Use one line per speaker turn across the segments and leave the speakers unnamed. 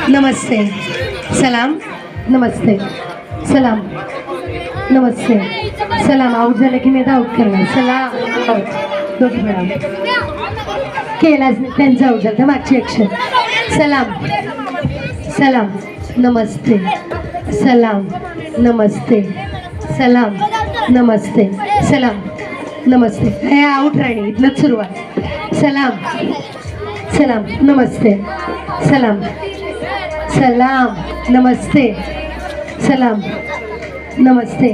नमस्ते सलाम नमस्ते सलाम नमस्ते सलाम. आउट झालं की मी आउट करणार. सलाम आउट दोघी मॅडम केलाच नाही त्यांचं आउट झालं तर मागची ॲक्शन. सलाम सलाम नमस्ते सलाम नमस्ते सलाम नमस्ते सलाम नमस्ते. हे आउट राणी इथनंच सुरुवात. सलाम सलाम नमस्ते सलाम सलाम नमस्ते सलाम नमस्ते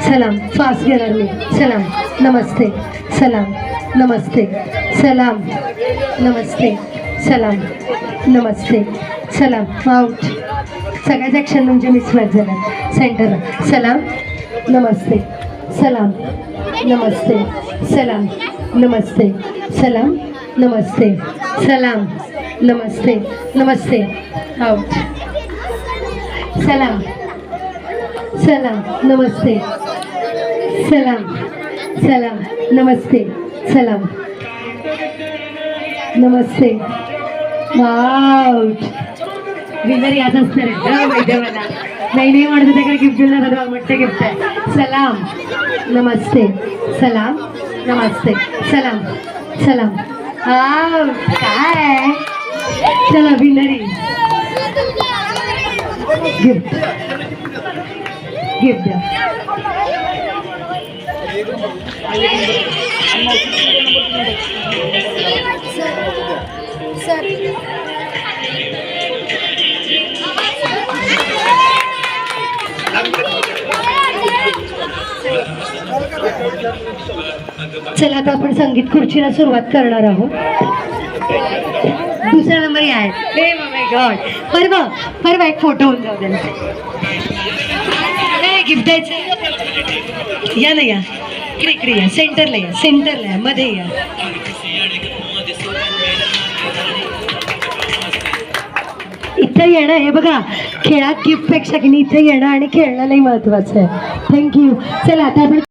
सलाम. फास्ट घेणार मी. सलाम नमस्ते सलाम नमस्ते सलाम नमस्ते सलाम नमस्ते सलाम. आउट. सगळ्याच ॲक्शन म्हणजे मिसमॅच झाला. सेंटरला. सलाम नमस्ते सलाम नमस्ते सलाम नमस्ते सलाम नमस्ते सलाम नमस्ते नमस्ते. आउट. सलाम सलाम नमस्ते सलाम सलाम नमस्ते सलाम नमस्ते. आउट. विनर याच असणार आहे माहिती मला. नाही म्हणत होते काय गिफ्ट दिलं मोठं गिफ्ट आहे. सलाम नमस्ते सलाम नमस्ते सलाम सलाम. काय चला विनरी गिफ्ट गिफ्ट द्या. चला आता आपण संगीत खुर्चीला सुरुवात करणार आहोत. दुसरा नंबर आहे. Hey my God. परवा एक फोटो होऊन जाऊ द्या. गिफ्ट द्यायचं. या ना या इकडे या. सेंटरला या. सेंटरला या. मध्ये या. इथं येणं हे बघा खेळात गिफ्ट पेक्षा की इथं येणं आणि खेळणं लई महत्वाचं आहे. थँक्यू. चला आता आपण